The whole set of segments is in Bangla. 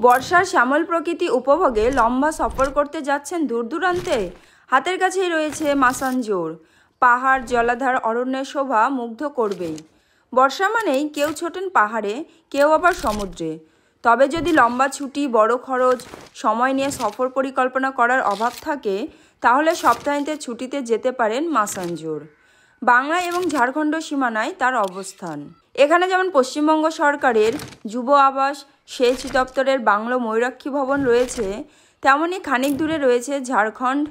বর্ষার শ্যামল প্রকৃতি উপভোগে লম্বা সফর করতে যাচ্ছেন দূর দূরান্তে? হাতের কাছেই রয়েছে মাসানজোর। পাহাড়, জলাধার, অরণ্যের শোভা মুগ্ধ করবেই। বর্ষা মানেই কেউ ছোটেন পাহাড়ে, কেউ আবার সমুদ্রে। তবে যদি লম্বা ছুটি, বড় খরচ, সময় নিয়ে সফর পরিকল্পনা করার অভাব থাকে, তাহলে সপ্তাহান্তের ছুটিতে যেতে পারেন মাসানজোর। বাংলা এবং ঝাড়খণ্ড সীমানায় তার অবস্থান। এখানে যেমন পশ্চিমবঙ্গ সরকারের যুব আবাস, সেচ দপ্তরের বাংলো ময়ূরাক্ষী ভবন রয়েছে, তেমনই খানিক দূরে রয়েছে ঝাড়খণ্ড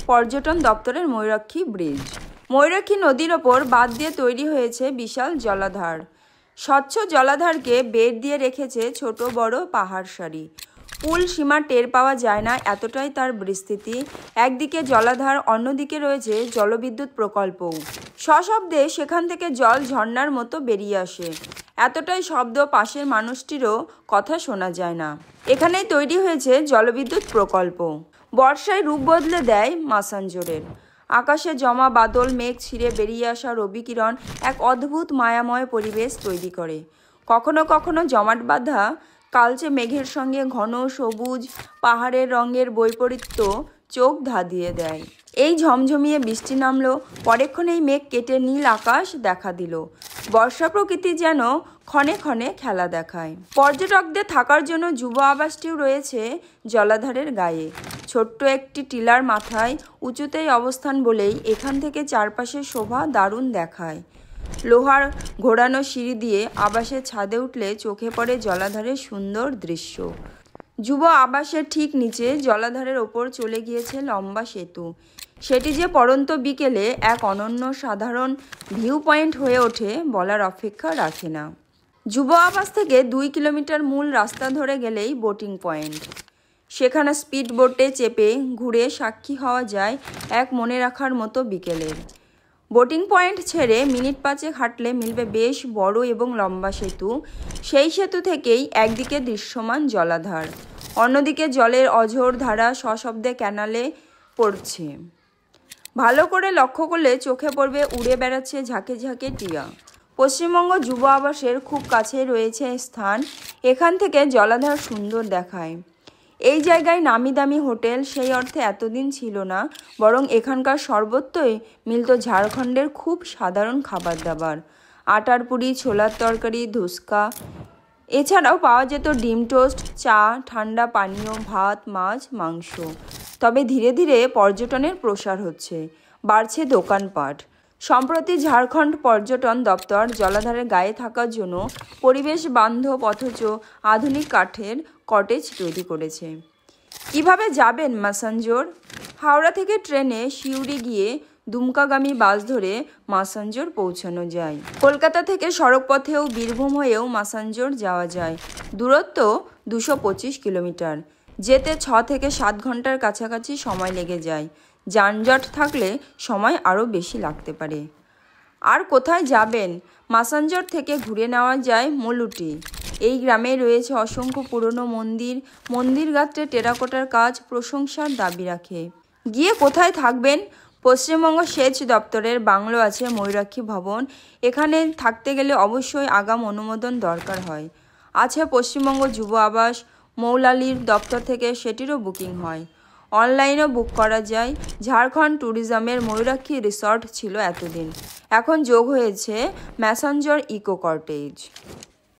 পর্যটন দপ্তরের ময়ূরাক্ষী ব্রিজ। ময়ূরাক্ষী নদীর ওপর বাঁধ দিয়ে তৈরি হয়েছে বিশাল জলাধার। স্বচ্ছ জলাধারকে বেড় দিয়ে রেখেছে ছোট বড় পাহাড় সারি। পুল সীমা টের পাওয়া যায় না, এতটাই তার বিস্তৃতি। একদিকে জলাধার, অন্যদিকে রয়েছে জলবিদ্যুৎ প্রকল্পও। সশব্দে সেখান থেকে জল ঝর্ণার মতো বেরিয়ে আসে। এতটাই শব্দ, পাশের মানুষটিরও কথা শোনা যায় না। এখানেই তৈরি হয়েছে জলবিদ্যুৎ প্রকল্প। বর্ষায় রূপ বদলে দেয় মাসানজোরের। আকাশে জমা বাদল, মেঘ ছিঁড়ে বেরিয়ে আসা রবিকিরণ এক অদ্ভুত মায়াময় পরিবেশ তৈরি করে। কখনো কখনো জমাট বাঁধা কালচে মেঘের সঙ্গে ঘন সবুজ পাহাড়ের রঙের বৈপরীত্য চোখ ধাঁধিয়ে দেয়। এই ঝমঝমিয়ে বৃষ্টি নামলো, পরেক্ষণেই মেঘ কেটে নীল আকাশ দেখা দিল। বর্ষা প্রকৃতি যেন ক্ষণে ক্ষণে খেলা দেখায়। পর্যটকদের থাকার জন্য যুব আবাসটিও রয়েছে জলাধারের গায়ে। ছোট্ট একটি টিলার মাথায় উঁচুতেই অবস্থান বলেই এখান থেকে চারপাশের শোভা দারুণ দেখায়। লোহার ঘোরানো সিঁড়ি দিয়ে আবাসের ছাদে উঠলে চোখে পড়ে জলাধারের সুন্দর দৃশ্য। যুব আবাসের ঠিক নিচে জলাধারের ওপর চলে গিয়েছে লম্বা সেতু। সেটি যে পড়ন্ত বিকেলে এক অনন্য সাধারণ ভিউ পয়েন্ট হয়ে ওঠে বলার অপেক্ষা রাখে না। যুব আবাস থেকে 2 কিলোমিটার মূল রাস্তা ধরে গেলেই বোটিং পয়েন্ট। সেখানে স্পিড বোটে চেপে ঘুরে সাক্ষী হওয়া যায় এক মনে রাখার মতো বিকেলের। বোটিং পয়েন্ট ছেড়ে মিনিট 5 হাঁটলে মিলবে বেশ বড় এবং লম্বা সেতু। সেই সেতু থেকেই একদিকে দৃশ্যমান জলাধার, অন্যদিকে জলের অঝোর ধারা সশব্দে ক্যানালে পড়ছে। ভালো করে লক্ষ্য করলে চোখে পড়বে উড়ে বেড়াচ্ছে ঝাঁকে ঝাঁকে টিয়া। পশ্চিমবঙ্গ যুব আবাসের খুব কাছে রয়েছে স্থান, এখান থেকে জলাধার সুন্দর দেখায়। এই জায়গায় নামি দামি হোটেল সেই অর্থে এতদিন ছিল না, বরং এখানকার সর্বত্রই মিলত ঝাড়খণ্ডের খুব সাধারণ খাবার দাবার। আটার পুরি, ছোলার তরকারি, ধুসকা। এছাড়াও পাওয়া যেত ডিম টোস্ট, চা, ঠান্ডা পানীয়, ভাত, মাছ, মাংস। তবে ধীরে ধীরে পর্যটনের প্রসার হচ্ছে, বাড়ছে দোকানপাট। সম্প্রতি ঝাড়খণ্ড পর্যটন দপ্তর জলাধারের গায়ে থাকার জন্য পরিবেশ বান্ধব অথচ আধুনিক কাঠের কটেজ তৈরি করেছে। কিভাবে যাবেন মাসানজোর? হাওড়া থেকে ট্রেনে সিউড়ি গিয়ে দুমকাগামী বাস ধরে মাসানজোর পৌঁছানো যায়। কলকাতা থেকে সড়কপথেও বীরভূম হয়েও মাসানজোর যাওয়া যায়। দূরত্ব 225 কিলোমিটার। যেতে 6 থেকে 7 ঘন্টার কাছাকাছি সময় লেগে যায়। যানজট থাকলে সময় আরও বেশি লাগতে পারে। আর কোথায় যাবেন? মাসানজোর থেকে ঘুরে নেওয়া যায় মলুটি। এই গ্রামে রয়েছে অসংখ্য পুরনো মন্দির। মন্দির গাত্রে টেরাকোটার কাজ প্রশংসার দাবি রাখে। গিয়ে কোথায় থাকবেন? পশ্চিমবঙ্গ সেচ দপ্তরের বাংলো আছে ময়ূরাক্ষী ভবন। এখানে থাকতে গেলে অবশ্যই আগাম অনুমোদন দরকার হয়। আছে পশ্চিমবঙ্গ যুব আবাস, মৌলালির দপ্তর থেকে সেটিরও বুকিং হয়। অনলাইনেও বুক করা যায়। ঝাড়খণ্ড ট্যুরিজমের ময়ূরাক্ষী রিসর্ট ছিল এতদিন, এখন যোগ হয়েছে ম্যাসানজোর ইকো কটেজ।